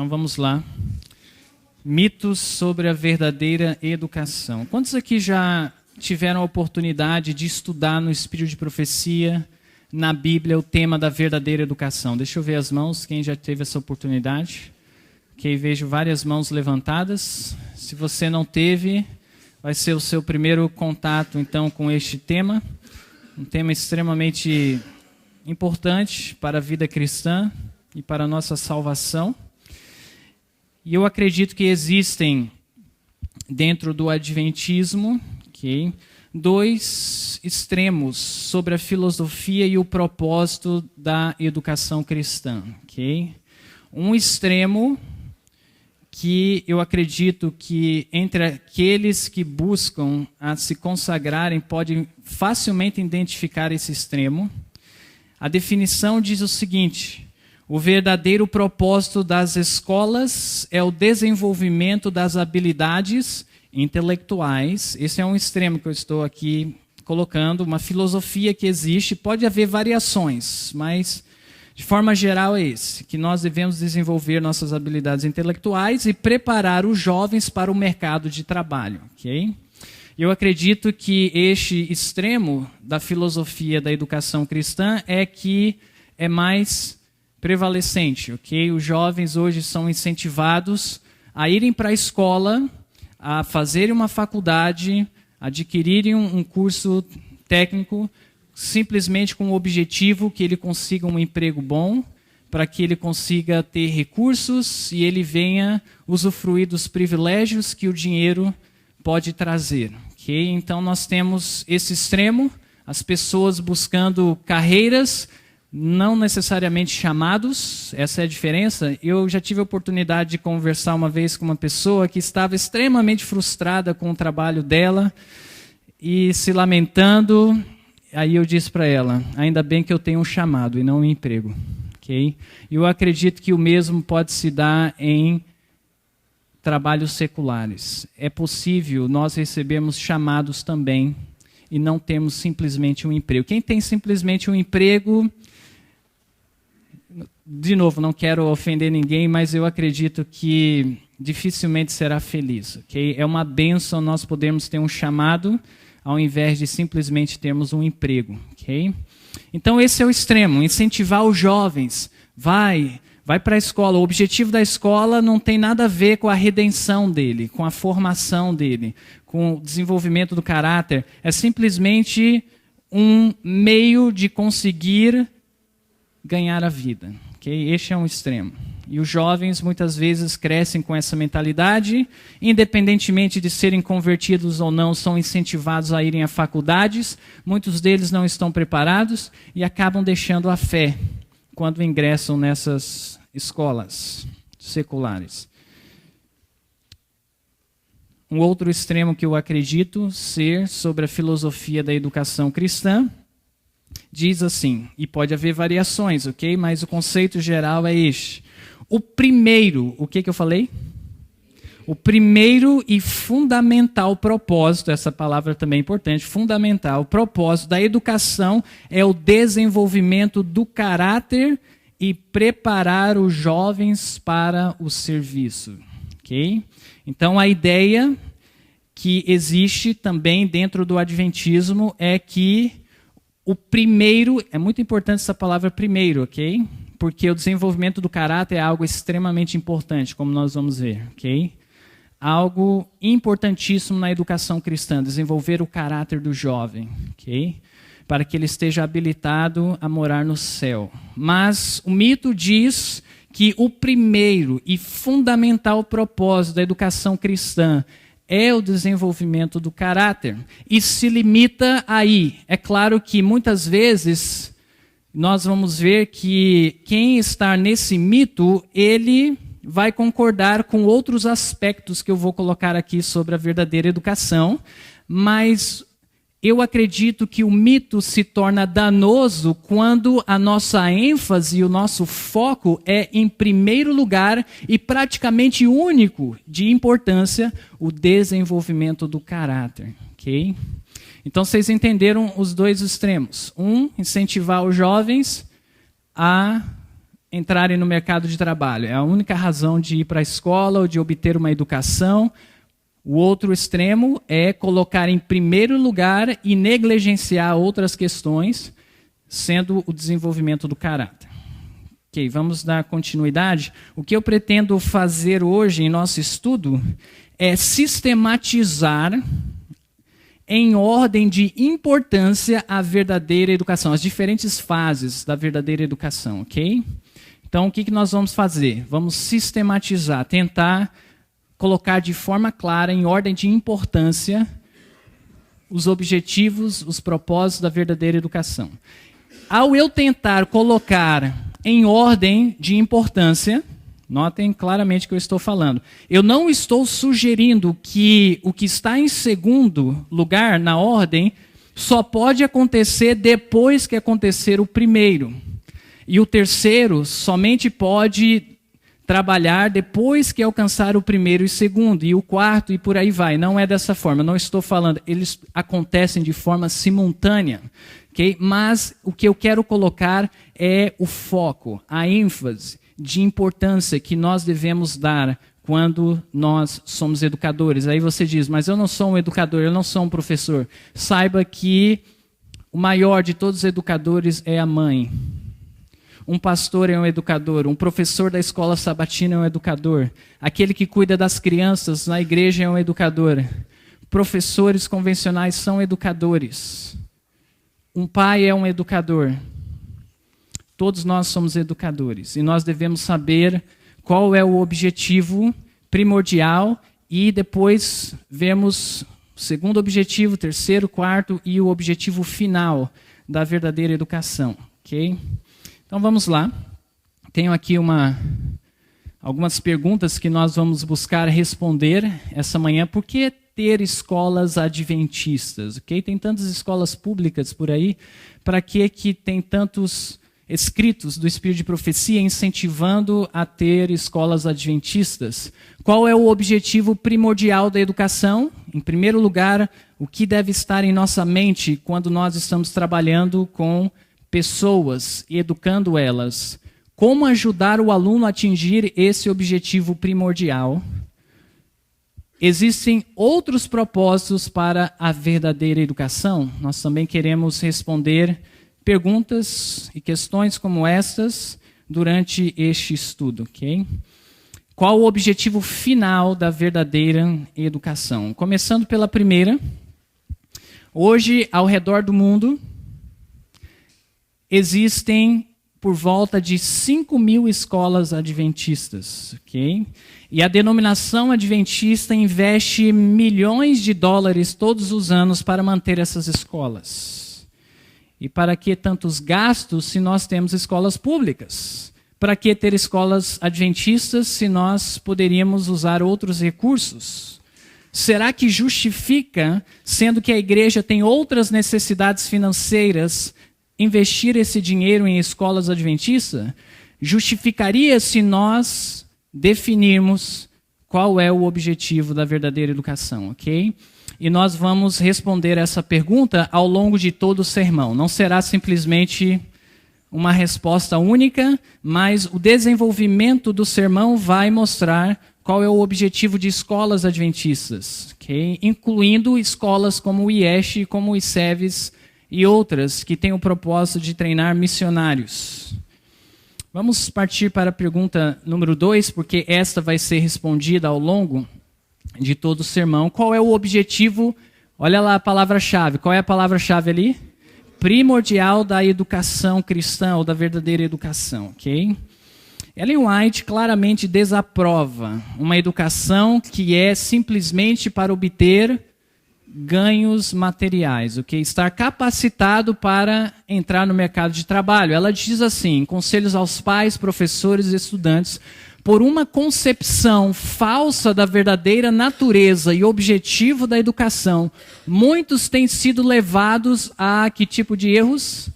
Então vamos lá. Mitos sobre a verdadeira educação. Quantos aqui já tiveram a oportunidade de estudar no Espírito de Profecia, na Bíblia, o tema da verdadeira educação? Deixa eu ver as mãos, quem já teve essa oportunidade. Ok, vejo várias mãos levantadas. Se você não teve, vai ser o seu primeiro contato, então, com este tema. Um tema extremamente importante para a vida cristã e para a nossa salvação. E eu acredito que existem, dentro do Adventismo, dois extremos sobre a filosofia e o propósito da educação cristã. Um extremo que eu acredito que entre aqueles que buscam a se consagrarem podem facilmente identificar esse extremo. A definição diz o seguinte: o verdadeiro propósito das escolas é o desenvolvimento das habilidades intelectuais. Esse é um extremo que eu estou aqui colocando, uma filosofia que existe. Pode haver variações, mas de forma geral é esse, que nós devemos desenvolver nossas habilidades intelectuais e preparar os jovens para o mercado de trabalho. Eu acredito que este extremo da filosofia da educação cristã é que é mais prevalecente. Os jovens hoje são incentivados a irem para a escola, a fazerem uma faculdade, adquirirem um curso técnico, simplesmente com o objetivo que ele consiga um emprego bom, para que ele consiga ter recursos e ele venha usufruir dos privilégios que o dinheiro pode trazer. Então nós temos esse extremo, as pessoas buscando carreiras, não necessariamente chamados, essa é a diferença. Eu já tive a oportunidade de conversar uma vez com uma pessoa que estava extremamente frustrada com o trabalho dela e se lamentando. Aí eu disse para ela, ainda bem que eu tenho um chamado e não um emprego. Eu acredito que o mesmo pode se dar em trabalhos seculares. É possível nós recebermos chamados também e não temos simplesmente um emprego. Quem tem simplesmente um emprego, de novo, não quero ofender ninguém, mas eu acredito que dificilmente será feliz. É uma bênção nós podermos ter um chamado ao invés de simplesmente termos um emprego. Então esse é o extremo, incentivar os jovens, vai para a escola. O objetivo da escola não tem nada a ver com a redenção dele, com a formação dele, com o desenvolvimento do caráter. É simplesmente um meio de conseguir ganhar a vida. Este é um extremo. E os jovens muitas vezes crescem com essa mentalidade, independentemente de serem convertidos ou não, são incentivados a irem a faculdades, muitos deles não estão preparados e acabam deixando a fé quando ingressam nessas escolas seculares. Um outro extremo que eu acredito ser sobre a filosofia da educação cristã diz assim, e pode haver variações, mas o conceito geral é este. O primeiro, o que eu falei? O primeiro e fundamental propósito, essa palavra também é importante, fundamental, o propósito da educação é o desenvolvimento do caráter e preparar os jovens para o serviço. Então a ideia que existe também dentro do Adventismo é que o primeiro, é muito importante essa palavra primeiro, porque o desenvolvimento do caráter é algo extremamente importante, como nós vamos ver, Algo importantíssimo na educação cristã, desenvolver o caráter do jovem, para que ele esteja habilitado a morar no céu. Mas o mito diz que o primeiro e fundamental propósito da educação cristã é o desenvolvimento do caráter e se limita aí. É claro que muitas vezes nós vamos ver que quem está nesse mito, ele vai concordar com outros aspectos que eu vou colocar aqui sobre a verdadeira educação, mas eu acredito que o mito se torna danoso quando a nossa ênfase e o nosso foco é, em primeiro lugar e praticamente único de importância, o desenvolvimento do caráter. Então vocês entenderam os dois extremos. Um, incentivar os jovens a entrarem no mercado de trabalho. É a única razão de ir para a escola ou de obter uma educação. O outro extremo é colocar em primeiro lugar e negligenciar outras questões, sendo o desenvolvimento do caráter. Ok, vamos dar continuidade. O que eu pretendo fazer hoje em nosso estudo é sistematizar em ordem de importância a verdadeira educação, as diferentes fases da verdadeira educação, ok? Então, o que nós vamos fazer? Vamos sistematizar, tentar colocar de forma clara, em ordem de importância, os objetivos, os propósitos da verdadeira educação. Ao eu tentar colocar em ordem de importância, notem claramente o que eu estou falando. Eu não estou sugerindo que o que está em segundo lugar na ordem só pode acontecer depois que acontecer o primeiro. E o terceiro somente pode trabalhar depois que alcançar o primeiro e segundo. E o quarto e por aí vai. Não é dessa forma. Eu não estou falando. Eles acontecem de forma simultânea. Okay? Mas o que eu quero colocar é o foco, a ênfase de importância que nós devemos dar quando nós somos educadores. Aí você diz, mas eu não sou um educador, eu não sou um professor. Saiba que o maior de todos os educadores é a mãe. Um pastor é um educador, um professor da escola sabatina é um educador. Aquele que cuida das crianças na igreja é um educador. Professores convencionais são educadores. Um pai é um educador. Todos nós somos educadores e nós devemos saber qual é o objetivo primordial e depois vemos o segundo objetivo, terceiro, quarto e o objetivo final da verdadeira educação. Okay? Então vamos lá. Tenho aqui algumas perguntas que nós vamos buscar responder essa manhã. Por que ter escolas adventistas? Okay? Tem tantas escolas públicas por aí. Para que tem tantos escritos do Espírito de Profecia incentivando a ter escolas adventistas? Qual é o objetivo primordial da educação? Em primeiro lugar, o que deve estar em nossa mente quando nós estamos trabalhando com pessoas e educando elas? Como ajudar o aluno a atingir esse objetivo primordial? Existem outros propósitos para a verdadeira educação? Nós também queremos responder perguntas e questões como estas durante este estudo, ok? Qual o objetivo final da verdadeira educação? Começando pela primeira. Hoje, ao redor do mundo, existem por volta de 5.000 escolas adventistas, ok? E a denominação adventista investe milhões de dólares todos os anos para manter essas escolas. E para que tantos gastos se nós temos escolas públicas? Para que ter escolas adventistas se nós poderíamos usar outros recursos? Será que justifica, sendo que a igreja tem outras necessidades financeiras, investir esse dinheiro em escolas adventistas? Justificaria se nós definirmos qual é o objetivo da verdadeira educação, ok? E nós vamos responder essa pergunta ao longo de todo o sermão. Não será simplesmente uma resposta única, mas o desenvolvimento do sermão vai mostrar qual é o objetivo de escolas adventistas, okay? Incluindo escolas como o IESH, como o ICEVES e outras que têm o propósito de treinar missionários. Vamos partir para a pergunta número 2, porque esta vai ser respondida ao longo de todo o sermão. Qual é o objetivo? Olha lá a palavra-chave. Qual é a palavra-chave ali? Primordial da educação cristã, ou da verdadeira educação, ok? Ellen White claramente desaprova uma educação que é simplesmente para obter ganhos materiais, ok? Estar capacitado para entrar no mercado de trabalho. Ela diz assim, conselhos aos pais, professores e estudantes: por uma concepção falsa da verdadeira natureza e objetivo da educação, muitos têm sido levados a que tipo de erros?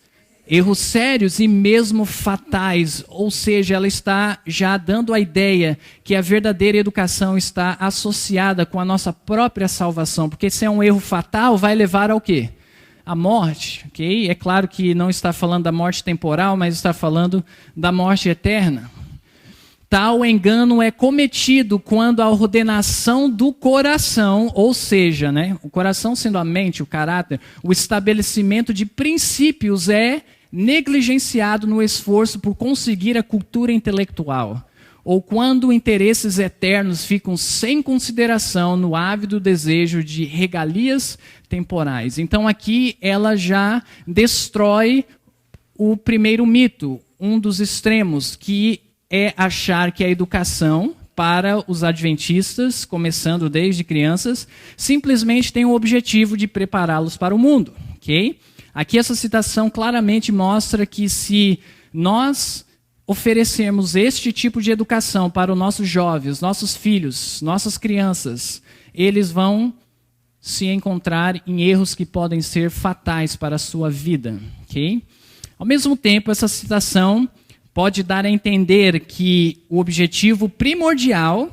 Erros sérios e mesmo fatais. Ou seja, ela está já dando a ideia que a verdadeira educação está associada com a nossa própria salvação. Porque se é um erro fatal, vai levar ao quê? a morte, ok? É claro que não está falando da morte temporal, mas está falando da morte eterna. Tal engano é cometido quando a ordenação do coração, ou seja, o coração sendo a mente, o caráter, o estabelecimento de princípios é negligenciado no esforço por conseguir a cultura intelectual, ou quando interesses eternos ficam sem consideração no ávido desejo de regalias temporais. Então aqui ela já destrói o primeiro mito, um dos extremos, que é achar que a educação para os adventistas, começando desde crianças, simplesmente tem o objetivo de prepará-los para o mundo, ok? Aqui essa citação claramente mostra que se nós oferecermos este tipo de educação para os nossos jovens, nossos filhos, nossas crianças, eles vão se encontrar em erros que podem ser fatais para a sua vida, ok? Ao mesmo tempo, essa citação pode dar a entender que o objetivo primordial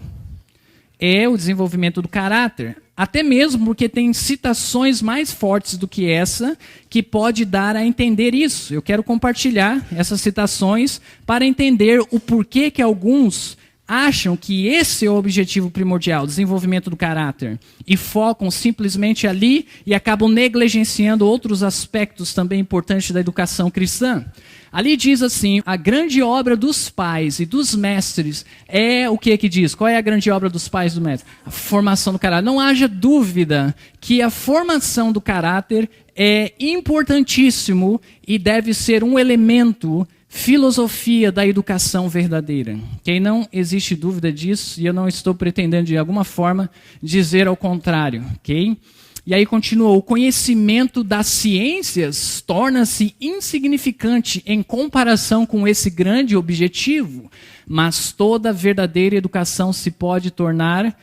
é o desenvolvimento do caráter, até mesmo porque tem citações mais fortes do que essa que pode dar a entender isso. Eu quero compartilhar essas citações para entender o porquê que alguns acham que esse é o objetivo primordial, desenvolvimento do caráter, e focam simplesmente ali e acabam negligenciando outros aspectos também importantes da educação cristã. Ali diz assim, a grande obra dos pais e dos mestres é o que diz? Qual é a grande obra dos pais e dos mestres? A formação do caráter. Não haja dúvida que a formação do caráter é importantíssimo e deve ser um elemento filosofia da educação verdadeira. Okay? Não existe dúvida disso e eu não estou pretendendo de alguma forma dizer ao contrário. Okay? E aí continua, o conhecimento das ciências torna-se insignificante em comparação com esse grande objetivo, mas toda verdadeira educação se pode tornar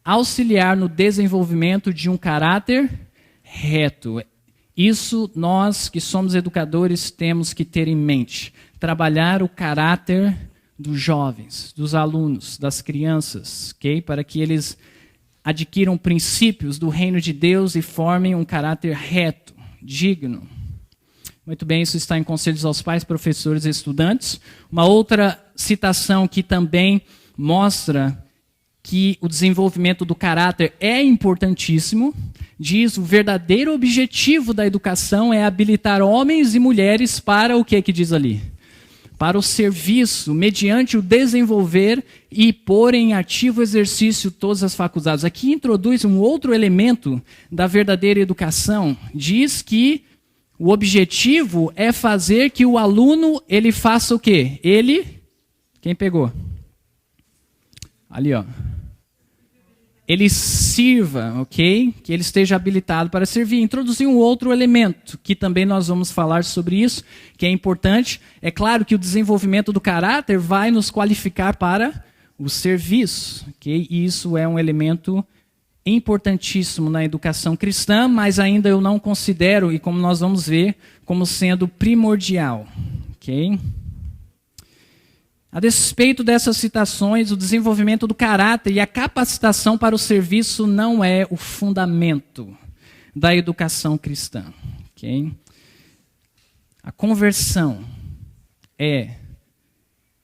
auxiliar no desenvolvimento de um caráter reto. Isso nós que somos educadores temos que ter em mente. Trabalhar o caráter dos jovens, dos alunos, das crianças, okay? Para que eles adquiram princípios do reino de Deus e formem um caráter reto, digno. Muito bem, isso está em Conselhos aos Pais, Professores e Estudantes. Uma outra citação que também mostra que o desenvolvimento do caráter é importantíssimo, diz o verdadeiro objetivo da educação é habilitar homens e mulheres para o que diz ali? Para o serviço, mediante o desenvolver e pôr em ativo exercício todas as faculdades. Aqui introduz um outro elemento da verdadeira educação. Diz que o objetivo é fazer que o aluno, ele faça o quê? Quem pegou? Ali, ó. Ele sirva, ok? Que ele esteja habilitado para servir. Introduzir um outro elemento, que também nós vamos falar sobre isso, que é importante. É claro que o desenvolvimento do caráter vai nos qualificar para o serviço, ok? E isso é um elemento importantíssimo na educação cristã, mas ainda eu não considero, e como nós vamos ver, como sendo primordial, ok? A despeito dessas citações, o desenvolvimento do caráter e a capacitação para o serviço não é o fundamento da educação cristã. Okay? A conversão é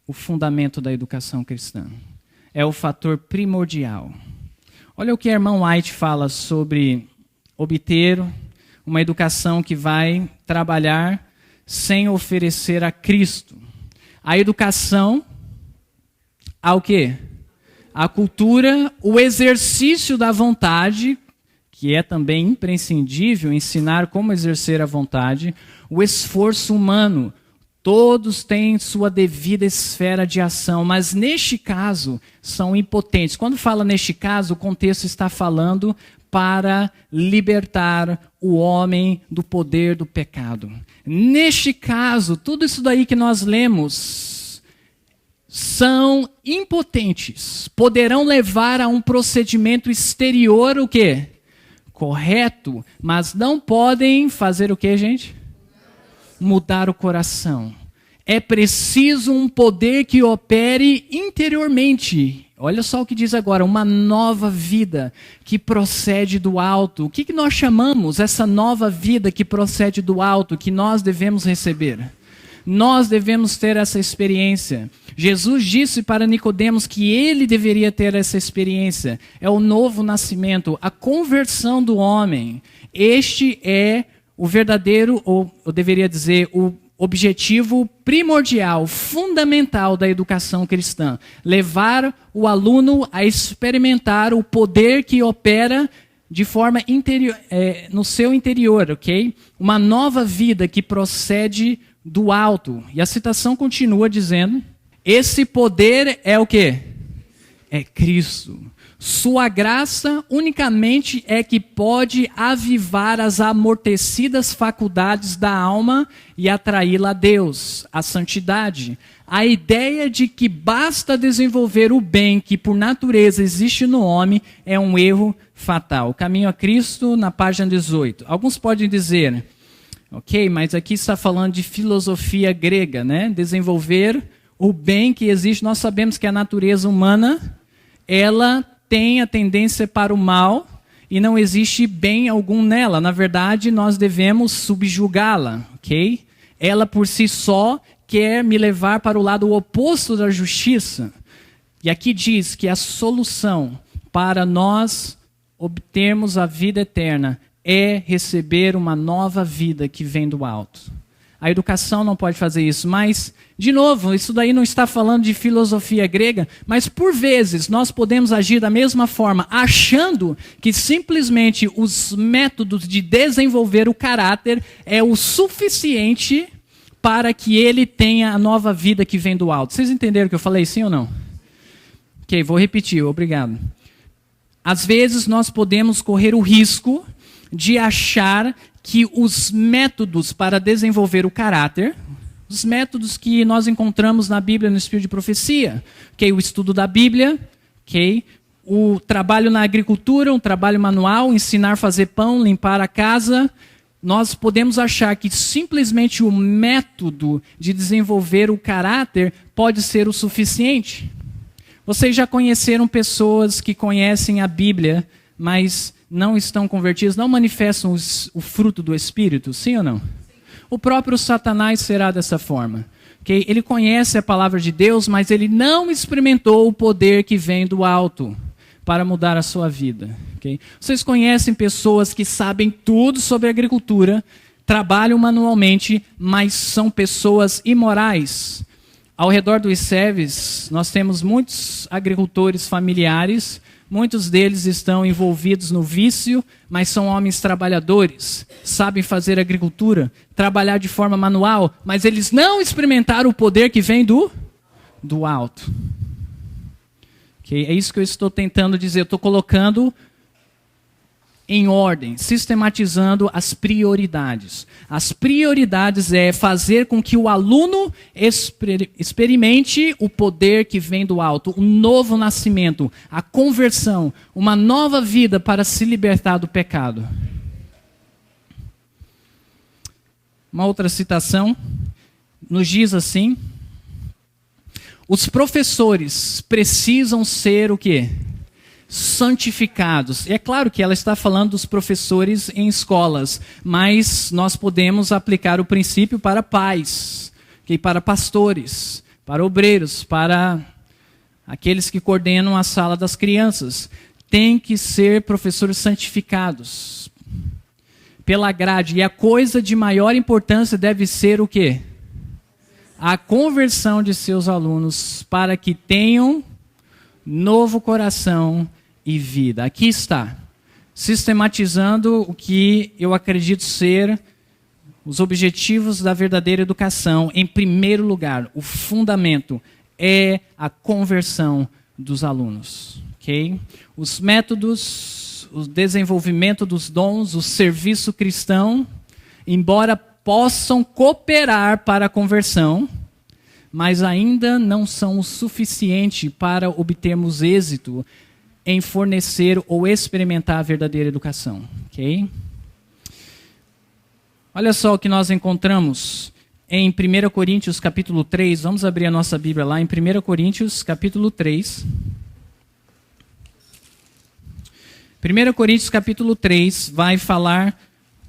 o fundamento da educação cristã. É o fator primordial. Olha o que a irmã White fala sobre obter uma educação que vai trabalhar sem oferecer a Cristo. A educação, ao quê? A cultura, o exercício da vontade, que é também imprescindível ensinar como exercer a vontade, o esforço humano, todos têm sua devida esfera de ação, mas neste caso são impotentes. Quando fala neste caso, o contexto está falando para libertar o homem do poder do pecado. Neste caso, tudo isso daí que nós lemos são impotentes. Poderão levar a um procedimento exterior o quê? Correto, mas não podem fazer o quê, gente? Mudar o coração. É preciso um poder que opere interiormente. Olha só o que diz agora, uma nova vida que procede do alto. O que nós chamamos essa nova vida que procede do alto, que nós devemos receber? Nós devemos ter essa experiência. Jesus disse para Nicodemos que ele deveria ter essa experiência. É o novo nascimento, a conversão do homem. Este é o verdadeiro, ou eu deveria dizer, o objetivo primordial, fundamental da educação cristã. Levar o aluno a experimentar o poder que opera de forma no seu interior, ok? Uma nova vida que procede do alto. E a citação continua dizendo, esse poder é o quê? É Cristo. Sua graça unicamente é que pode avivar as amortecidas faculdades da alma e atraí-la a Deus, a santidade. A ideia de que basta desenvolver o bem que por natureza existe no homem é um erro fatal. Caminho a Cristo, na página 18. Alguns podem dizer, ok, mas aqui está falando de filosofia grega, né? Desenvolver o bem que existe. Nós sabemos que a natureza humana, ela tem a tendência para o mal e não existe bem algum nela. Na verdade, nós devemos subjugá-la, ok? Ela por si só quer me levar para o lado oposto da justiça. E aqui diz que a solução para nós obtermos a vida eterna é receber uma nova vida que vem do alto. A educação não pode fazer isso, mas, de novo, isso daí não está falando de filosofia grega, mas por vezes nós podemos agir da mesma forma, achando que simplesmente os métodos de desenvolver o caráter é o suficiente para que ele tenha a nova vida que vem do alto. Vocês entenderam o que eu falei, sim ou não? Ok, vou repetir, obrigado. Às vezes nós podemos correr o risco de achar que os métodos para desenvolver o caráter, os métodos que nós encontramos na Bíblia no Espírito de Profecia, okay? O estudo da Bíblia, okay? O trabalho na agricultura, um trabalho manual, ensinar a fazer pão, limpar a casa, nós podemos achar que simplesmente o método de desenvolver o caráter pode ser o suficiente. Vocês já conheceram pessoas que conhecem a Bíblia, mas não estão convertidos, não manifestam o fruto do Espírito, sim ou não? Sim. O próprio Satanás será dessa forma. Okay? Ele conhece a palavra de Deus, mas ele não experimentou o poder que vem do alto para mudar a sua vida. Okay? Vocês conhecem pessoas que sabem tudo sobre agricultura, trabalham manualmente, mas são pessoas imorais. Ao redor do ICEVES, nós temos muitos agricultores familiares. Muitos deles estão envolvidos no vício, mas são homens trabalhadores, sabem fazer agricultura, trabalhar de forma manual, mas eles não experimentaram o poder que vem do alto. Okay? É isso que eu estou tentando dizer, eu estou colocando em ordem, sistematizando as prioridades. As prioridades é fazer com que o aluno experimente o poder que vem do alto, o novo nascimento, a conversão, uma nova vida para se libertar do pecado. Uma outra citação nos diz assim: os professores precisam ser o quê? Santificados. É claro que ela está falando dos professores em escolas, mas nós podemos aplicar o princípio para pais, para pastores, para obreiros, para aqueles que coordenam a sala das crianças. Tem que ser professores santificados pela grade. E a coisa de maior importância deve ser o quê? A conversão de seus alunos para que tenham novo coração e vida. Aqui está, sistematizando o que eu acredito ser os objetivos da verdadeira educação. Em primeiro lugar, o fundamento é a conversão dos alunos. Okay? Os métodos, o desenvolvimento dos dons, o serviço cristão, embora possam cooperar para a conversão, mas ainda não são o suficiente para obtermos êxito em fornecer ou experimentar a verdadeira educação. Okay? Olha só o que nós encontramos em 1 Coríntios capítulo 3. Vamos abrir a nossa Bíblia lá em 1 Coríntios capítulo 3. 1 Coríntios capítulo 3 vai falar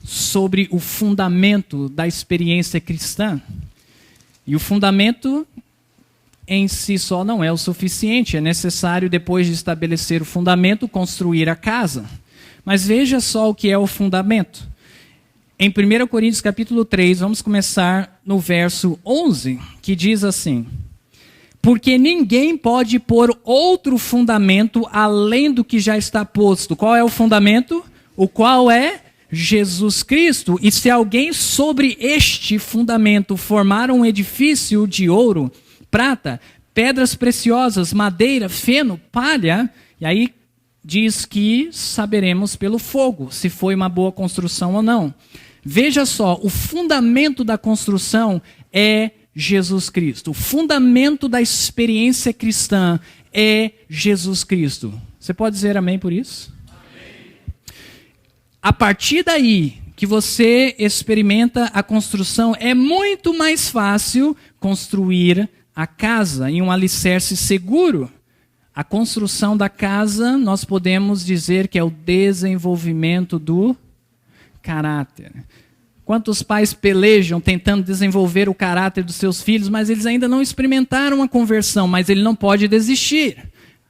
sobre o fundamento da experiência cristã. E o fundamento em si só não é o suficiente. É necessário, depois de estabelecer o fundamento, construir a casa. Mas veja só o que é o fundamento. Em 1 Coríntios capítulo 3, vamos começar no verso 11, que diz assim: porque ninguém pode pôr outro fundamento além do que já está posto. Qual é o fundamento? O qual é Jesus Cristo. E se alguém sobre este fundamento formar um edifício de ouro, prata, pedras preciosas, madeira, feno, palha, e aí diz que saberemos pelo fogo se foi uma boa construção ou não. Veja só, o fundamento da construção é Jesus Cristo. O fundamento da experiência cristã é Jesus Cristo. Você pode dizer amém por isso? Amém. A partir daí que você experimenta a construção, é muito mais fácil construir a casa em um alicerce seguro. A construção da casa, nós podemos dizer que é o desenvolvimento do caráter. Quantos pais pelejam tentando desenvolver o caráter dos seus filhos, mas eles ainda não experimentaram a conversão, mas ele não pode desistir.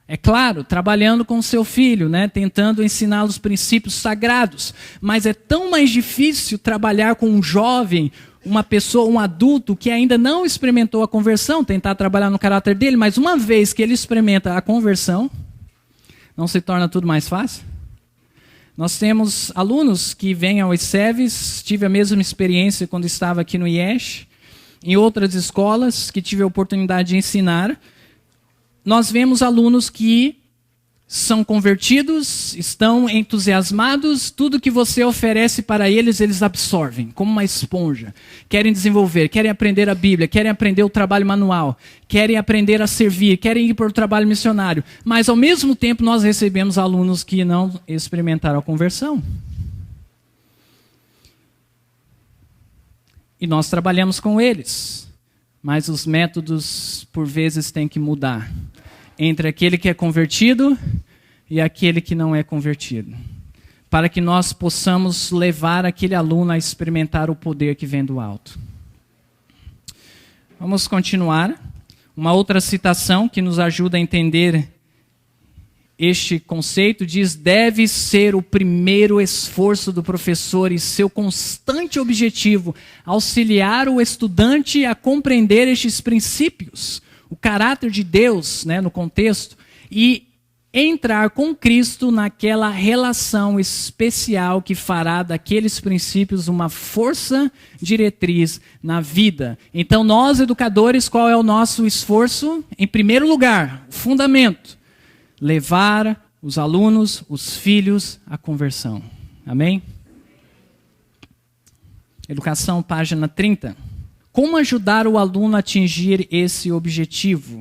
É claro, trabalhando com o seu filho, né, tentando ensinar os princípios sagrados, mas é tão mais difícil trabalhar com um jovem, uma pessoa, um adulto que ainda não experimentou a conversão, tentar trabalhar no caráter dele, mas uma vez que ele experimenta a conversão, não se torna tudo mais fácil? Nós temos alunos que vêm ao ICEVES, tive a mesma experiência quando estava aqui no IESH, em outras escolas que tive a oportunidade de ensinar. Nós vemos alunos que são convertidos, estão entusiasmados, tudo que você oferece para eles, eles absorvem, como uma esponja. Querem desenvolver, querem aprender a Bíblia, querem aprender o trabalho manual, querem aprender a servir, querem ir para o trabalho missionário. Mas, ao mesmo tempo, nós recebemos alunos que não experimentaram a conversão. E nós trabalhamos com eles. Mas os métodos, por vezes, têm que mudar. Entre aquele que é convertido e aquele que não é convertido. Para que nós possamos levar aquele aluno a experimentar o poder que vem do alto. Vamos continuar. Uma outra citação que nos ajuda a entender este conceito diz: deve ser o primeiro esforço do professor e seu constante objetivo auxiliar o estudante a compreender estes princípios, o caráter de Deus, né, no contexto, e entrar com Cristo naquela relação especial que fará daqueles princípios uma força diretriz na vida. Então, nós, educadores, qual é o nosso esforço? Em primeiro lugar, o fundamento: levar os alunos, os filhos, à conversão. Amém? Educação, página 30. Como ajudar o aluno a atingir esse objetivo?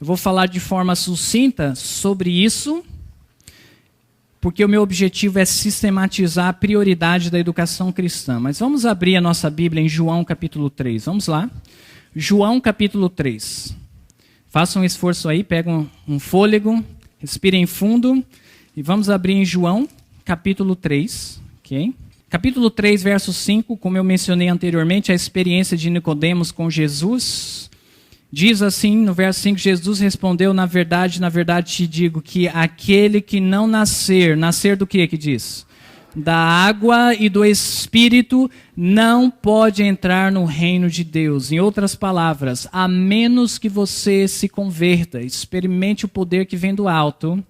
Eu vou falar de forma sucinta sobre isso, porque o meu objetivo é sistematizar a prioridade da educação cristã. Mas vamos abrir a nossa Bíblia em João capítulo 3. Vamos lá. João capítulo 3. Façam um esforço aí, pegam um fôlego, respirem fundo e vamos abrir em João capítulo 3. Ok? Capítulo 3, verso 5, como eu mencionei anteriormente, a experiência de Nicodemos com Jesus. Diz assim, no verso 5, Jesus respondeu: na verdade te digo que aquele que não nascer do que diz? Da água e do Espírito, não pode entrar no reino de Deus. Em outras palavras, a menos que você se converta, experimente o poder que vem do alto,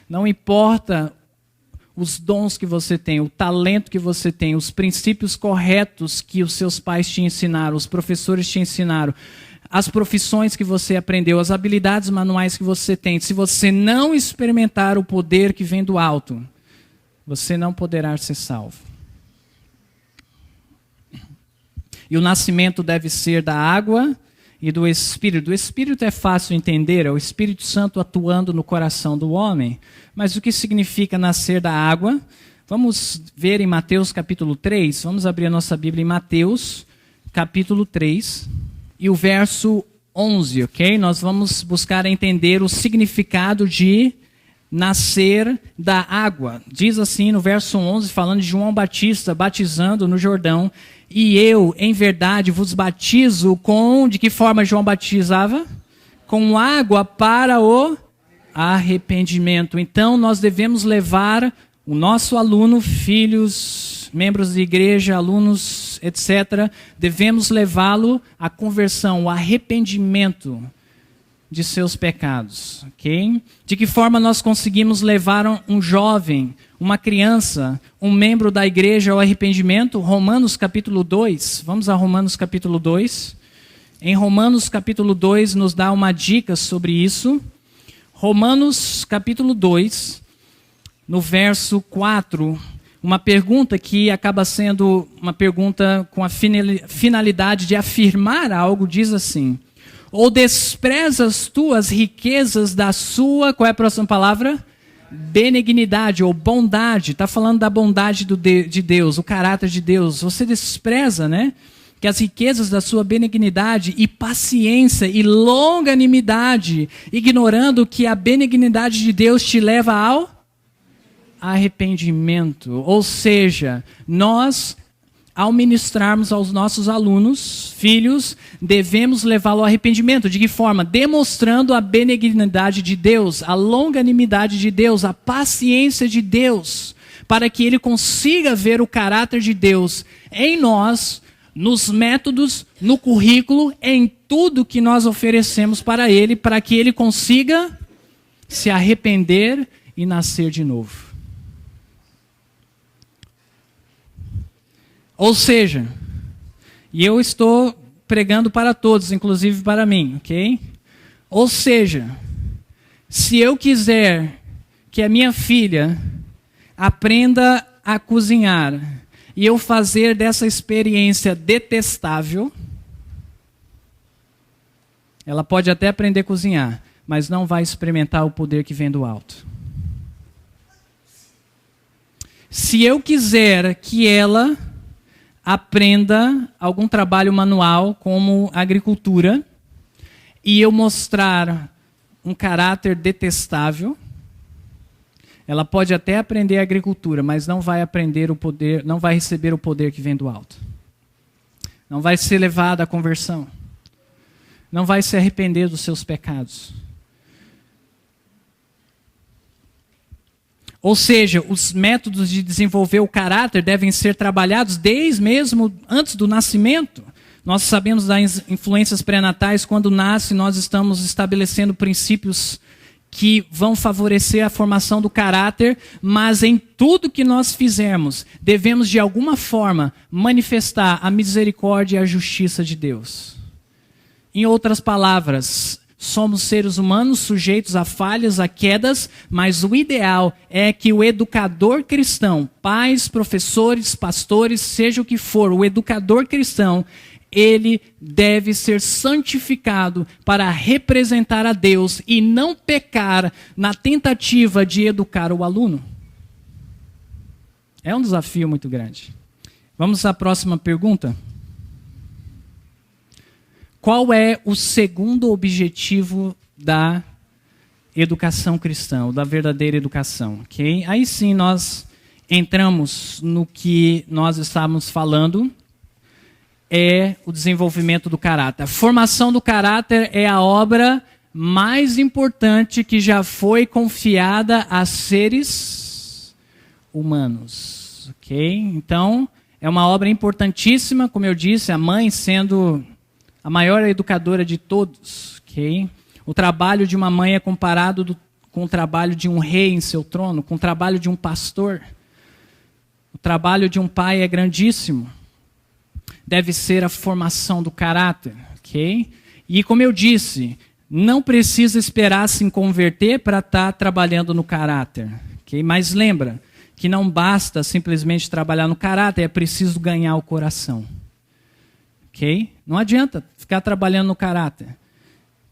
não importa os dons que você tem, o talento que você tem, os princípios corretos que os seus pais te ensinaram, os professores te ensinaram, as profissões que você aprendeu, as habilidades manuais que você tem, se você não experimentar o poder que vem do alto, você não poderá ser salvo. E o nascimento deve ser da água e do Espírito. Do Espírito é fácil entender, é o Espírito Santo atuando no coração do homem. Mas o que significa nascer da água? Vamos ver em Mateus capítulo 3. Vamos abrir a nossa Bíblia em Mateus capítulo 3 e o verso 11, ok? Nós vamos buscar entender o significado de nascer da água. Diz assim no verso 11, falando de João Batista batizando no Jordão. E eu, em verdade, vos batizo com... De que forma João batizava? Com água para o arrependimento. Então, nós devemos levar o nosso aluno, filhos, membros de igreja, alunos, etc., devemos levá-lo à conversão, ao arrependimento de seus pecados. Okay? De que forma nós conseguimos levar um jovem, uma criança, um membro da igreja ao arrependimento? Romanos capítulo 2. Vamos a Romanos capítulo 2. Em Romanos capítulo 2 nos dá uma dica sobre isso. Romanos capítulo 2, no verso 4, uma pergunta que acaba sendo uma pergunta com a finalidade de afirmar algo, diz assim: ou desprezas tu as riquezas da sua, qual é a próxima palavra? Benignidade ou bondade. Está falando da bondade de Deus, o caráter de Deus. Você despreza, né? Que as riquezas da sua benignidade e paciência e longanimidade, ignorando que a benignidade de Deus te leva ao arrependimento. Ou seja, nós, ao ministrarmos aos nossos alunos, filhos, devemos levá-lo ao arrependimento. De que forma? Demonstrando a benignidade de Deus, a longanimidade de Deus, a paciência de Deus, para que ele consiga ver o caráter de Deus em nós, nos métodos, no currículo, em tudo que nós oferecemos para ele, para que ele consiga se arrepender e nascer de novo. Ou seja, e eu estou pregando para todos, inclusive para mim, ok? Ou seja, se eu quiser que a minha filha aprenda a cozinhar e eu fazer dessa experiência detestável, ela pode até aprender a cozinhar, mas não vai experimentar o poder que vem do alto. Se eu quiser que ela aprenda algum trabalho manual como agricultura e eu mostrar um caráter detestável, ela pode até aprender a agricultura, mas não vai aprender o poder, não vai receber o poder que vem do alto. Não vai ser levada à conversão. Não vai se arrepender dos seus pecados. Ou seja, os métodos de desenvolver o caráter devem ser trabalhados desde mesmo antes do nascimento. Nós sabemos das influências pré-natais. Quando nasce, nós estamos estabelecendo princípios que vão favorecer a formação do caráter, mas em tudo que nós fizermos, devemos de alguma forma manifestar a misericórdia e a justiça de Deus. Em outras palavras, somos seres humanos sujeitos a falhas, a quedas, mas o ideal é que o educador cristão, pais, professores, pastores, seja o que for, o educador cristão, ele deve ser santificado para representar a Deus e não pecar na tentativa de educar o aluno. É um desafio muito grande. Vamos à próxima pergunta. Qual é o segundo objetivo da educação cristã, da verdadeira educação? Okay? Aí sim nós entramos no que nós estávamos falando, é o desenvolvimento do caráter. A formação do caráter é a obra mais importante que já foi confiada a seres humanos. Okay? Então, é uma obra importantíssima, como eu disse, a mãe sendo a maior educadora de todos. Okay? O trabalho de uma mãe é comparado com o trabalho de um rei em seu trono, com o trabalho de um pastor. O trabalho de um pai é grandíssimo. Deve ser a formação do caráter. Okay? E como eu disse, não precisa esperar se converter para estar trabalhando no caráter. Okay? Mas lembra que não basta simplesmente trabalhar no caráter, é preciso ganhar o coração. Okay? Não adianta ficar trabalhando no caráter,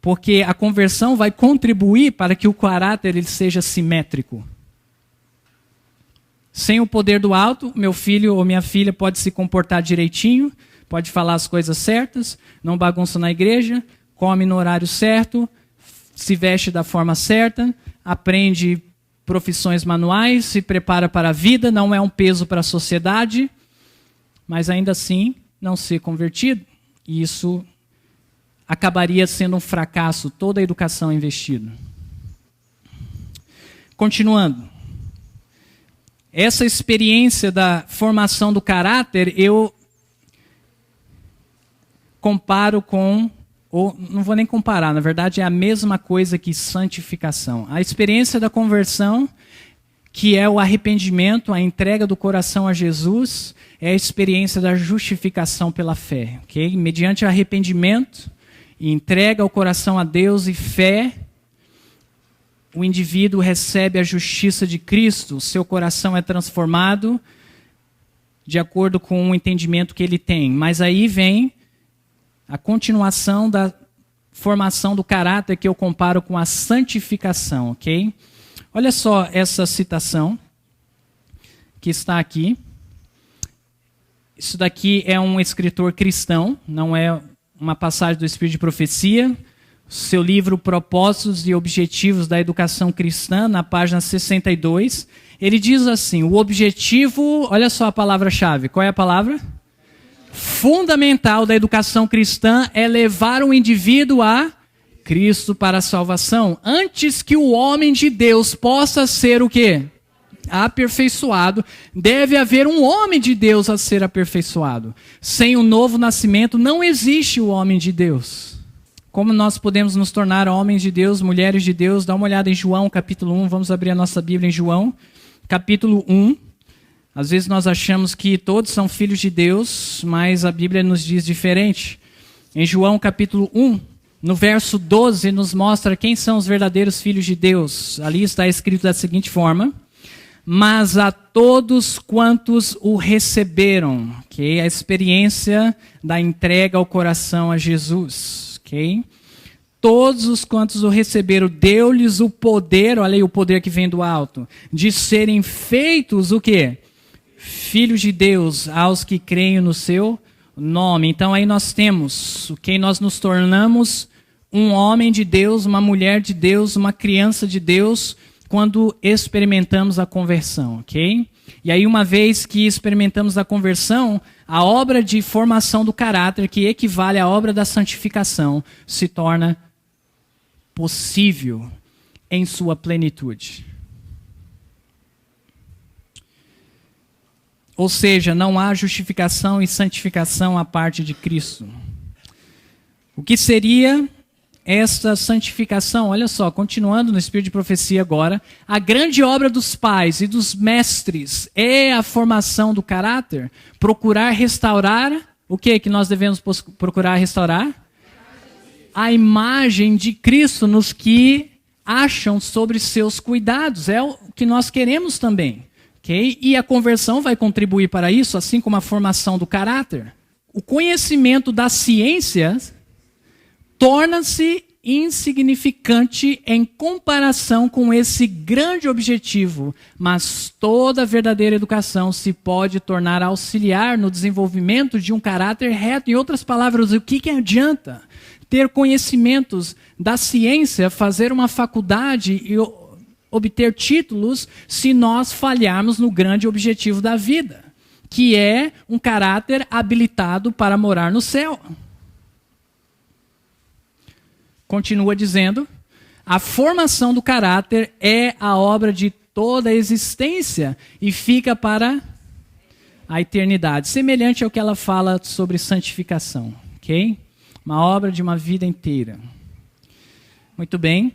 porque a conversão vai contribuir para que o caráter ele seja simétrico. Sem o poder do alto, meu filho ou minha filha pode se comportar direitinho, pode falar as coisas certas, não bagunça na igreja, come no horário certo, se veste da forma certa, aprende profissões manuais, se prepara para a vida, não é um peso para a sociedade, mas ainda assim não ser convertido. E isso acabaria sendo um fracasso, toda a educação investida. Continuando. Essa experiência da formação do caráter, eu comparo com, ou não vou nem comparar, na verdade é a mesma coisa que santificação. A experiência da conversão, que é o arrependimento, a entrega do coração a Jesus, é a experiência da justificação pela fé. Okay? Mediante arrependimento, entrega o coração a Deus e fé, o indivíduo recebe a justiça de Cristo, seu coração é transformado de acordo com o entendimento que ele tem. Mas aí vem a continuação da formação do caráter que eu comparo com a santificação, ok? Olha só essa citação que está aqui. Isso daqui é um escritor cristão, não é uma passagem do Espírito de Profecia. Seu livro Propósitos e Objetivos da Educação Cristã, na página 62, ele diz assim, o objetivo, olha só a palavra-chave, qual é a palavra? Fundamental da educação cristã é levar o indivíduo a Cristo para a salvação, antes que o homem de Deus possa ser o quê? Aperfeiçoado, deve haver um homem de Deus a ser aperfeiçoado. Sem o novo nascimento não existe o homem de Deus. Como nós podemos nos tornar homens de Deus, mulheres de Deus? Dá uma olhada em João, capítulo 1. Vamos abrir a nossa Bíblia em João, capítulo 1. Às vezes nós achamos que todos são filhos de Deus, mas a Bíblia nos diz diferente. Em João, capítulo 1, no verso 12, nos mostra quem são os verdadeiros filhos de Deus. Ali está escrito da seguinte forma: mas a todos quantos o receberam, okay? A experiência da entrega ao coração a Jesus. Okay? Todos os quantos o receberam, deu-lhes o poder, olha aí o poder que vem do alto, de serem feitos o quê? Filhos de Deus, aos que creem no seu nome. Então aí nós temos, okay? Nós nos tornamos um homem de Deus, uma mulher de Deus, uma criança de Deus, quando experimentamos a conversão, ok? E aí uma vez que experimentamos a conversão, a obra de formação do caráter, que equivale à obra da santificação, se torna possível em sua plenitude. Ou seja, não há justificação e santificação à parte de Cristo. O que seria esta santificação? Olha só, continuando no Espírito de Profecia agora, a grande obra dos pais e dos mestres é a formação do caráter, procurar restaurar, o que que nós devemos procurar restaurar? A imagem de Cristo nos que acham sobre seus cuidados, é o que nós queremos também, ok? E a conversão vai contribuir para isso, assim como a formação do caráter. O conhecimento da ciência torna-se insignificante em comparação com esse grande objetivo, mas toda verdadeira educação se pode tornar auxiliar no desenvolvimento de um caráter reto. Em outras palavras, o que adianta ter conhecimentos da ciência, fazer uma faculdade e obter títulos se nós falharmos no grande objetivo da vida, que é um caráter habilitado para morar no céu? Continua dizendo, a formação do caráter é a obra de toda a existência e fica para a eternidade. Semelhante ao que ela fala sobre santificação, ok? Uma obra de uma vida inteira. Muito bem.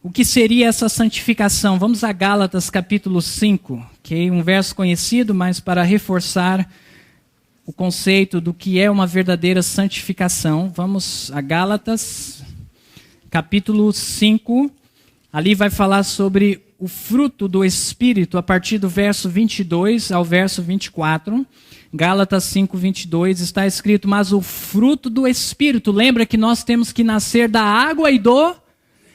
O que seria essa santificação? Vamos a Gálatas capítulo 5, ok? Um verso conhecido, mas para reforçar o conceito do que é uma verdadeira santificação. Vamos a Gálatas capítulo 5, ali vai falar sobre o fruto do Espírito, a partir do verso 22 ao verso 24. Gálatas 5, 22, está escrito, mas o fruto do Espírito, lembra que nós temos que nascer da água e do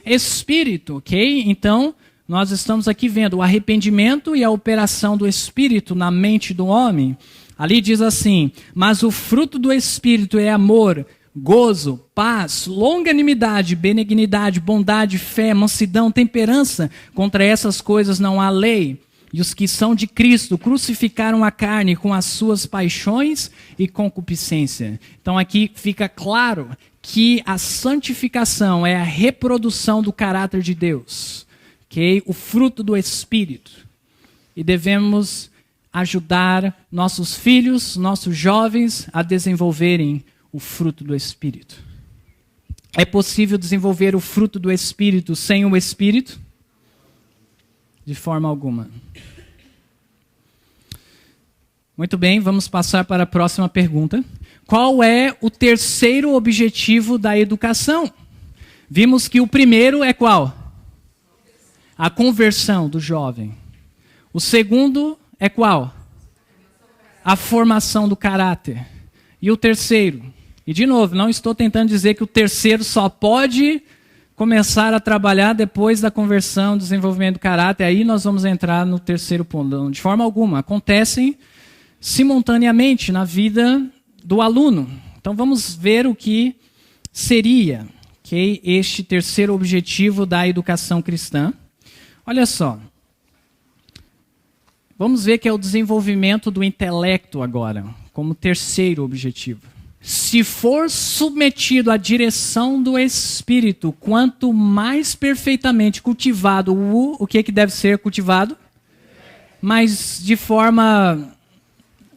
Espírito, ok? Então, nós estamos aqui vendo o arrependimento e a operação do Espírito na mente do homem. Ali diz assim, mas o fruto do Espírito é amor, gozo, paz, longanimidade, benignidade, bondade, fé, mansidão, temperança. Contra essas coisas não há lei. E os que são de Cristo crucificaram a carne com as suas paixões e concupiscência. Então aqui fica claro que a santificação é a reprodução do caráter de Deus, okay? O fruto do Espírito. E devemos ajudar nossos filhos, nossos jovens a desenvolverem o fruto do Espírito. É possível desenvolver o fruto do Espírito sem o Espírito? De forma alguma. Muito bem, vamos passar para a próxima pergunta. Qual é o terceiro objetivo da educação? Vimos que o primeiro é qual? A conversão do jovem. O segundo é qual? A formação do caráter. E o terceiro? E de novo, não estou tentando dizer que o terceiro só pode começar a trabalhar depois da conversão, desenvolvimento do caráter. Aí nós vamos entrar no terceiro ponto. De forma alguma, acontecem simultaneamente na vida do aluno. Então vamos ver o que seria este terceiro objetivo da educação cristã. Olha só. Vamos ver que é o desenvolvimento do intelecto agora, como terceiro objetivo. Se for submetido à direção do Espírito, quanto mais perfeitamente cultivado, o que deve ser cultivado? Mas de forma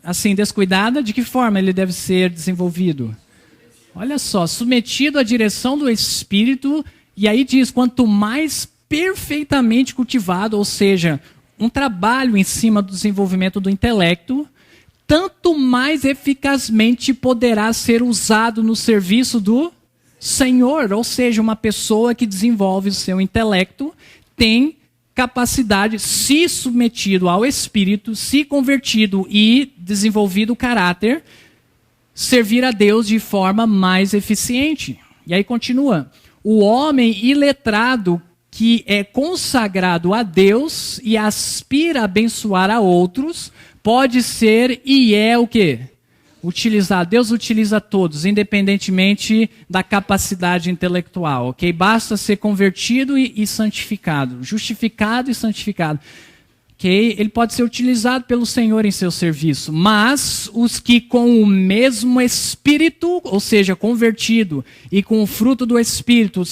assim, descuidada, de que forma ele deve ser desenvolvido? Olha só, submetido à direção do Espírito, e aí diz, quanto mais perfeitamente cultivado, ou seja, um trabalho em cima do desenvolvimento do intelecto, tanto mais eficazmente poderá ser usado no serviço do Senhor. Ou seja, uma pessoa que desenvolve o seu intelecto tem capacidade, se submetido ao Espírito, se convertido e desenvolvido o caráter, servir a Deus de forma mais eficiente. E aí continua. O homem iletrado que é consagrado a Deus e aspira a abençoar a outros, pode ser e é o quê? Utilizado. Deus utiliza todos, independentemente da capacidade intelectual, ok? Basta ser convertido e santificado, justificado e santificado. Okay? Ele pode ser utilizado pelo Senhor em seu serviço, mas os que com o mesmo Espírito, ou seja, convertido, e com o fruto do Espírito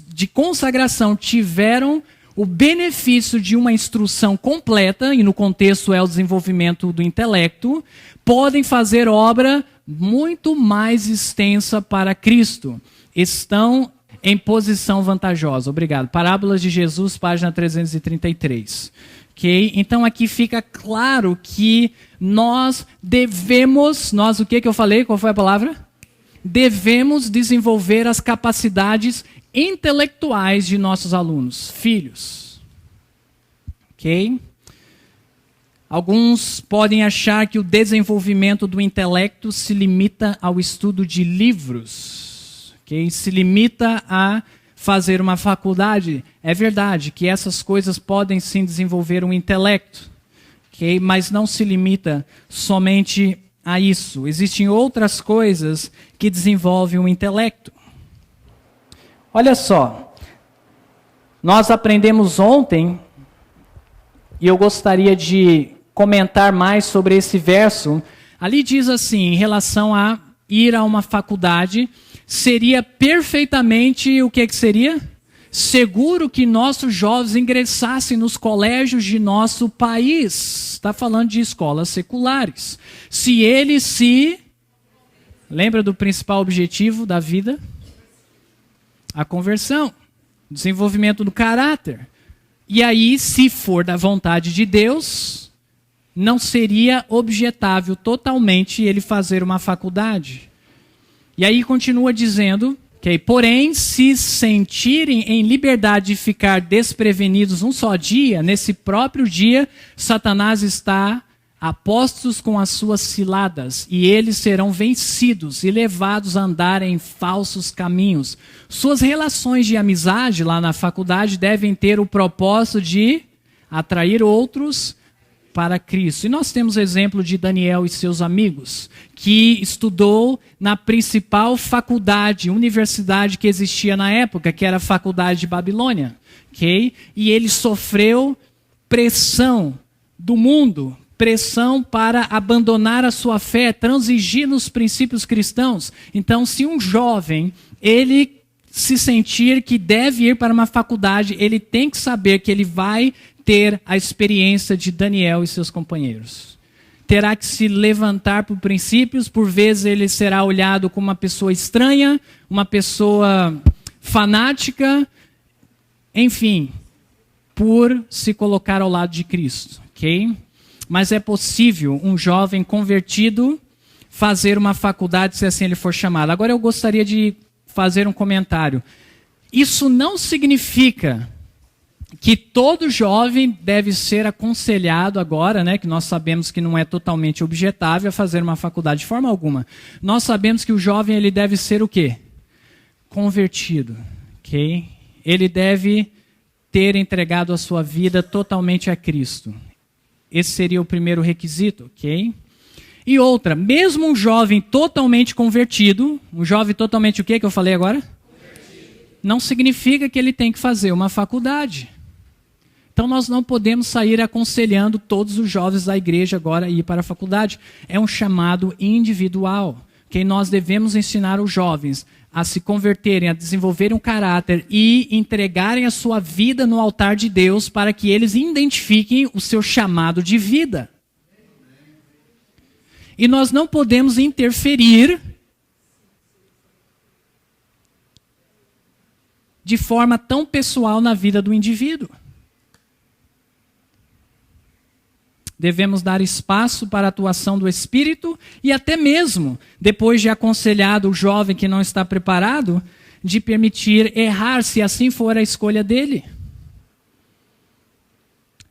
de consagração, tiveram o benefício de uma instrução completa, e no contexto é o desenvolvimento do intelecto, podem fazer obra muito mais extensa para Cristo. Estão em posição vantajosa. Obrigado. Parábolas de Jesus, página 333. Okay? Então aqui fica claro que nós devemos, o que eu falei? Qual foi a palavra? Devemos desenvolver as capacidades intelectuais de nossos alunos, filhos. Ok? Alguns podem achar que o desenvolvimento do intelecto se limita ao estudo de livros, ok? Se limita a fazer uma faculdade. É verdade que essas coisas podem sim desenvolver um intelecto, ok? Mas não se limita somente a isso. Existem outras coisas que desenvolvem o intelecto. Olha só, nós aprendemos ontem, e eu gostaria de comentar mais sobre esse verso. Ali diz assim, em relação a ir a uma faculdade, seria perfeitamente, o que seria? Seguro que nossos jovens ingressassem nos colégios de nosso país. Está falando de escolas seculares. Se eles se... Lembra do principal objetivo da vida? A conversão, desenvolvimento do caráter. E aí, se for da vontade de Deus, não seria objetável totalmente ele fazer uma faculdade. E aí continua dizendo, porém, se sentirem em liberdade de ficar desprevenidos um só dia, nesse próprio dia, Satanás está a postos com as suas ciladas, e eles serão vencidos e levados a andar em falsos caminhos. Suas relações de amizade lá na faculdade devem ter o propósito de atrair outros para Cristo. E nós temos o exemplo de Daniel e seus amigos, que estudou na principal faculdade, universidade que existia na época, que era a Faculdade de Babilônia. Okay? E ele sofreu pressão do mundo, pressão para abandonar a sua fé, transigir nos princípios cristãos. Então, se um jovem, ele se sentir que deve ir para uma faculdade, ele tem que saber que ele vai ter a experiência de Daniel e seus companheiros. Terá que se levantar por princípios, por vezes ele será olhado como uma pessoa estranha, uma pessoa fanática, enfim, por se colocar ao lado de Cristo, ok? Mas é possível um jovem convertido fazer uma faculdade se assim ele for chamado. Agora eu gostaria de fazer um comentário. Isso não significa que todo jovem deve ser aconselhado agora, né, que nós sabemos que não é totalmente objetável a fazer uma faculdade de forma alguma. Nós sabemos que o jovem ele deve ser o quê? Convertido, ok? Ele deve ter entregado a sua vida totalmente a Cristo. Esse seria o primeiro requisito, ok? E outra, mesmo um jovem totalmente convertido, um jovem totalmente o quê que eu falei agora? Convertido. Não significa que ele tem que fazer uma faculdade. Então nós não podemos sair aconselhando todos os jovens da igreja agora a ir para a faculdade. É um chamado individual, que nós devemos ensinar os jovens a se converterem, a desenvolverem um caráter e entregarem a sua vida no altar de Deus para que eles identifiquem o seu chamado de vida. E nós não podemos interferir de forma tão pessoal na vida do indivíduo. Devemos dar espaço para a atuação do Espírito e até mesmo, depois de aconselhado o jovem que não está preparado, de permitir errar, se assim for a escolha dele.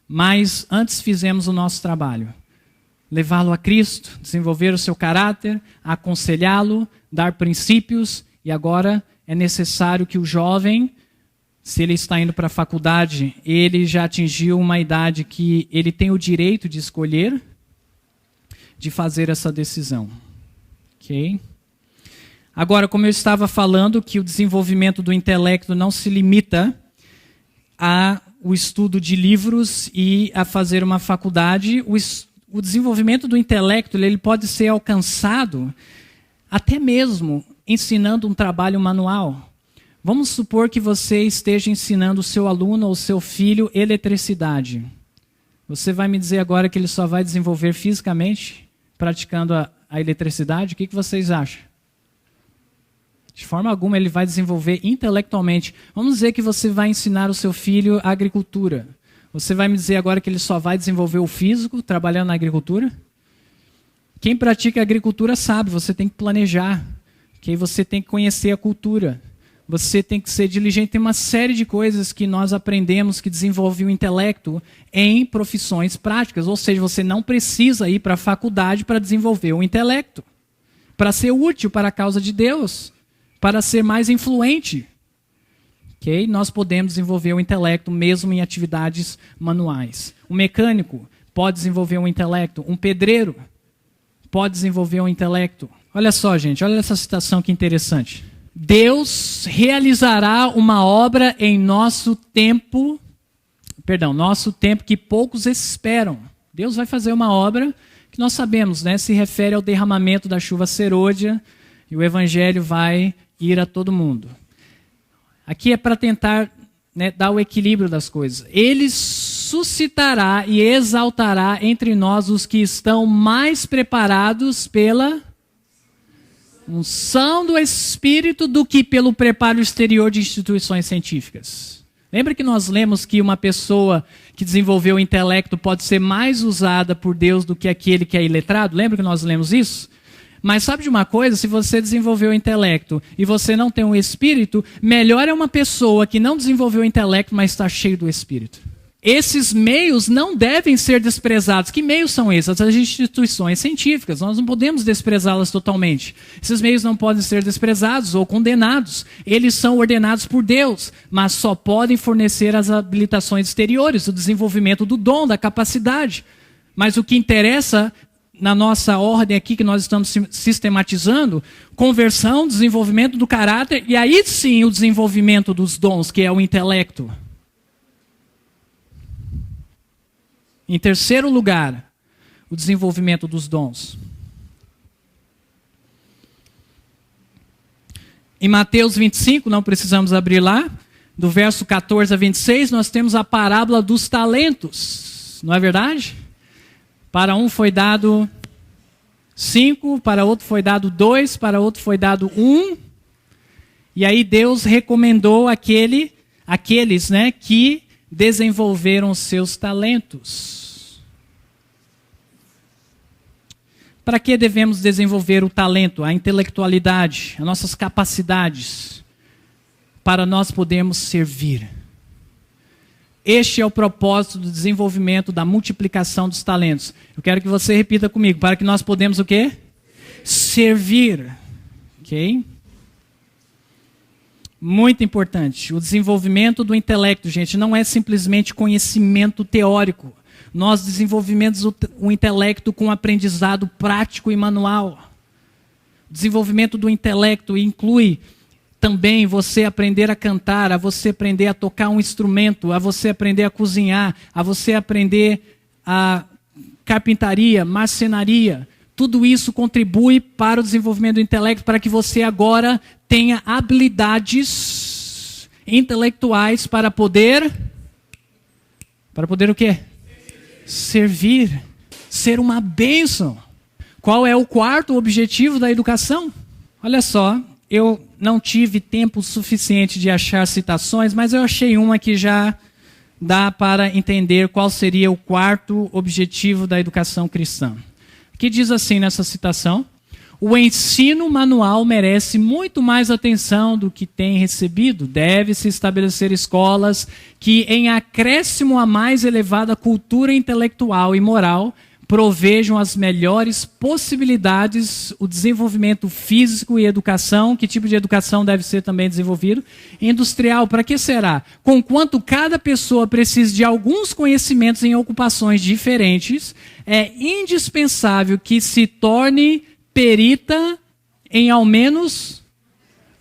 Mas antes fizemos o nosso trabalho. Levá-lo a Cristo, desenvolver o seu caráter, aconselhá-lo, dar princípios, e agora é necessário que o jovem, se ele está indo para a faculdade, ele já atingiu uma idade que ele tem o direito de escolher, de fazer essa decisão. Ok? Agora, como eu estava falando, que o desenvolvimento do intelecto não se limita ao estudo de livros e a fazer uma faculdade. O desenvolvimento do intelecto ele pode ser alcançado até mesmo ensinando um trabalho manual. Vamos supor que você esteja ensinando o seu aluno ou o seu filho eletricidade. Você vai me dizer agora que ele só vai desenvolver fisicamente, praticando a eletricidade? O que vocês acham? De forma alguma ele vai desenvolver intelectualmente. Vamos dizer que você vai ensinar o seu filho a agricultura. Você vai me dizer agora que ele só vai desenvolver o físico trabalhando na agricultura? Quem pratica agricultura sabe, você tem que planejar, que você tem que conhecer a cultura. Você tem que ser diligente. Tem uma série de coisas que nós aprendemos que desenvolvem o intelecto em profissões práticas. Ou seja, você não precisa ir para a faculdade para desenvolver o intelecto. Para ser útil para a causa de Deus. Para ser mais influente. Okay? Nós podemos desenvolver o intelecto mesmo em atividades manuais. Um mecânico pode desenvolver um intelecto. Um pedreiro pode desenvolver um intelecto. Olha só, gente. Olha essa citação que interessante. Deus realizará uma obra em nosso tempo que poucos esperam. Deus vai fazer uma obra que nós sabemos, né? Se refere ao derramamento da chuva serôdia e o evangelho vai ir a todo mundo. Aqui é para tentar, né, dar o equilíbrio das coisas. Ele suscitará e exaltará entre nós os que estão mais preparados pela unção do Espírito do que pelo preparo exterior de instituições científicas. Lembra que nós lemos que uma pessoa que desenvolveu o intelecto pode ser mais usada por Deus do que aquele que é iletrado? Lembra que nós lemos isso? Mas sabe de uma coisa? Se você desenvolveu o intelecto e você não tem o Espírito, melhor é uma pessoa que não desenvolveu o intelecto, mas está cheio do Espírito. Esses meios não devem ser desprezados. Que meios são esses? As instituições científicas. Nós não podemos desprezá-las totalmente. Esses meios não podem ser desprezados ou condenados. Eles são ordenados por Deus, mas só podem fornecer as habilitações exteriores, o desenvolvimento do dom, da capacidade. Mas o que interessa na nossa ordem aqui, que nós estamos sistematizando, conversão, desenvolvimento do caráter, e aí sim o desenvolvimento dos dons, que é o intelecto. Em terceiro lugar, o desenvolvimento dos dons. Em Mateus 25, não precisamos abrir lá, do verso 14 a 26, nós temos a parábola dos talentos. Não é verdade? Para um foi dado 5, para outro foi dado 2, para outro foi dado 1. E aí Deus recomendou aqueles, que desenvolveram os seus talentos. Para que devemos desenvolver o talento, a intelectualidade, as nossas capacidades, para nós podermos servir? Este é o propósito do desenvolvimento, da multiplicação dos talentos. Eu quero que você repita comigo, para que nós podemos o quê? Servir. Ok? Muito importante. O desenvolvimento do intelecto, gente, não é simplesmente conhecimento teórico. Nós desenvolvemos o intelecto com aprendizado prático e manual. O desenvolvimento do intelecto inclui também você aprender a cantar, a você aprender a tocar um instrumento, a você aprender a cozinhar, a você aprender a carpintaria, marcenaria. Tudo isso contribui para o desenvolvimento do intelecto, para que você agora tenha habilidades intelectuais para poder o quê? Servir, ser uma bênção. Qual é o quarto objetivo da educação? Olha só, eu não tive tempo suficiente de achar citações, mas eu achei uma que já dá para entender qual seria o quarto objetivo da educação cristã. Que diz assim nessa citação: o ensino manual merece muito mais atenção do que tem recebido. Deve-se estabelecer escolas que, em acréscimo à mais elevada cultura intelectual e moral, provejam as melhores possibilidades, o desenvolvimento físico e educação. Que tipo de educação deve ser também desenvolvido? Industrial, para que será? Conquanto cada pessoa precisa de alguns conhecimentos em ocupações diferentes, é indispensável que se torne perita em ao menos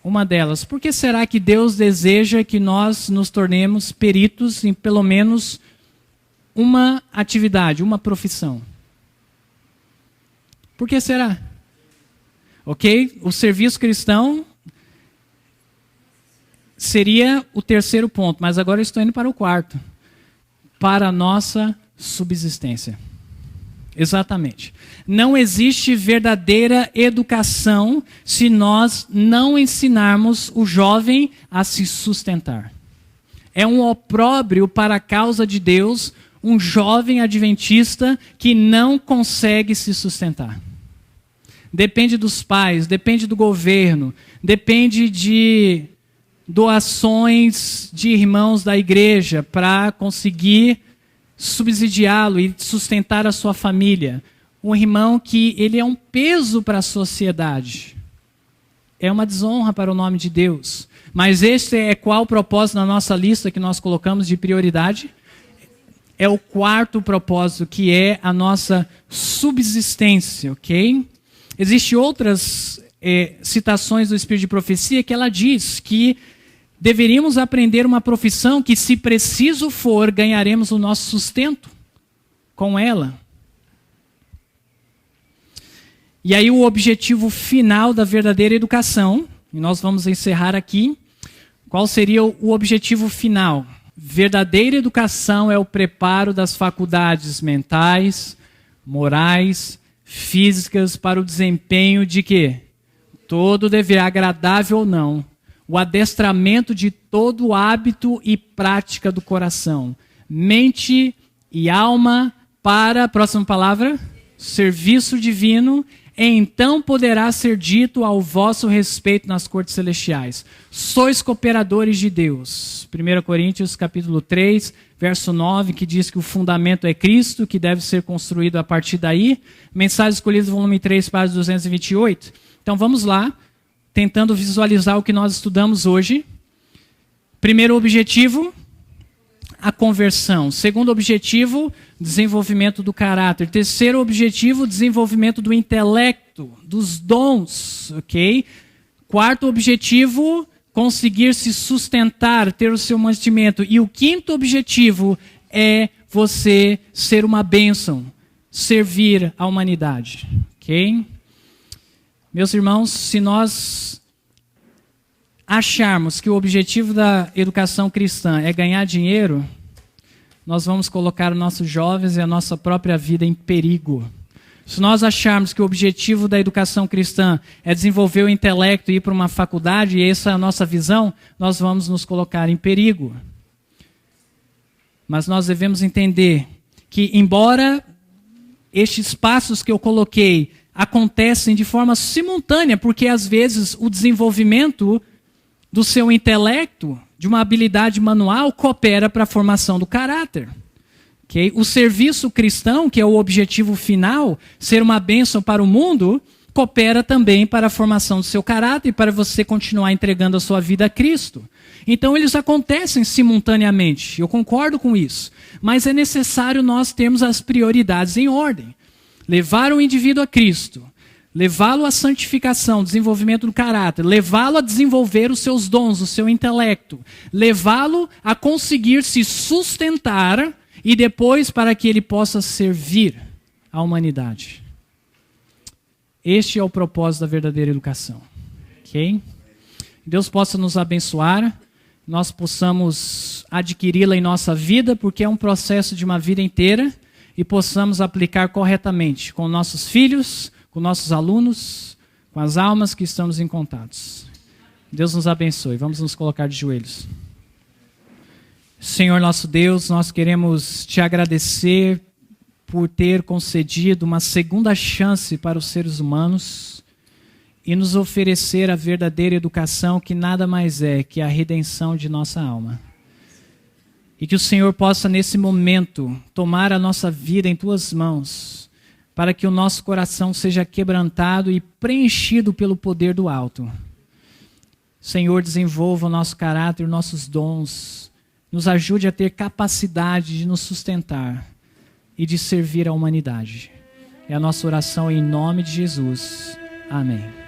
uma delas. Por que será que Deus deseja que nós nos tornemos peritos em pelo menos uma atividade, uma profissão? Por que será? Ok? O serviço cristão seria o terceiro ponto, mas agora eu estou indo para o quarto. Para a nossa subsistência. Exatamente. Não existe verdadeira educação se nós não ensinarmos o jovem a se sustentar. É um opróbrio para a causa de Deus um jovem adventista que não consegue se sustentar. Depende dos pais, depende do governo, depende de doações de irmãos da igreja para conseguir subsidiá-lo e sustentar a sua família. Um irmão que ele é um peso para a sociedade. É uma desonra para o nome de Deus. Mas este é qual o propósito na nossa lista que nós colocamos de prioridade? É o quarto propósito, que é a nossa subsistência, ok? Existem outras citações do Espírito de Profecia que ela diz que deveríamos aprender uma profissão que, se preciso for, ganharemos o nosso sustento com ela. E aí o objetivo final da verdadeira educação, e nós vamos encerrar aqui, qual seria o objetivo final? Verdadeira educação é o preparo das faculdades mentais, morais, físicas para o desempenho de quê? Todo dever, agradável ou não. O adestramento de todo hábito e prática do coração. Mente e alma para, próxima palavra, serviço divino. Então poderá ser dito ao vosso respeito nas cortes celestiais: sois cooperadores de Deus. 1 Coríntios capítulo 3, verso 9, que diz que o fundamento é Cristo, que deve ser construído a partir daí. Mensagem escolhida, volume 3, página 228. Então vamos lá, tentando visualizar o que nós estudamos hoje. Primeiro objetivo, a conversão. Segundo objetivo, desenvolvimento do caráter. Terceiro objetivo, desenvolvimento do intelecto, dos dons, ok? Quarto objetivo, conseguir se sustentar, ter o seu mantimento. E o quinto objetivo é você ser uma bênção, servir a humanidade, ok? Meus irmãos, se nós acharmos que o objetivo da educação cristã é ganhar dinheiro, nós vamos colocar os nossos jovens e a nossa própria vida em perigo. Se nós acharmos que o objetivo da educação cristã é desenvolver o intelecto e ir para uma faculdade, e essa é a nossa visão, nós vamos nos colocar em perigo. Mas nós devemos entender que, embora estes passos que eu coloquei acontecem de forma simultânea, porque às vezes o desenvolvimento do seu intelecto, de uma habilidade manual, coopera para a formação do caráter. Okay? O serviço cristão, que é o objetivo final, ser uma bênção para o mundo, coopera também para a formação do seu caráter e para você continuar entregando a sua vida a Cristo. Então eles acontecem simultaneamente, eu concordo com isso. Mas é necessário nós termos as prioridades em ordem. Levar o indivíduo a Cristo, levá-lo à santificação, desenvolvimento do caráter, levá-lo a desenvolver os seus dons, o seu intelecto, levá-lo a conseguir se sustentar e depois para que ele possa servir à humanidade. Este é o propósito da verdadeira educação. Ok? Deus possa nos abençoar, nós possamos adquiri-la em nossa vida, porque é um processo de uma vida inteira, e possamos aplicar corretamente com nossos filhos, com nossos alunos, com as almas que estamos em contatos. Deus nos abençoe. Vamos nos colocar de joelhos. Senhor nosso Deus, nós queremos te agradecer por ter concedido uma segunda chance para os seres humanos e nos oferecer a verdadeira educação, que nada mais é que a redenção de nossa alma. E que o Senhor possa, nesse momento, tomar a nossa vida em tuas mãos, para que o nosso coração seja quebrantado e preenchido pelo poder do alto. Senhor, desenvolva o nosso caráter, nossos dons, nos ajude a ter capacidade de nos sustentar e de servir a humanidade. É a nossa oração em nome de Jesus. Amém.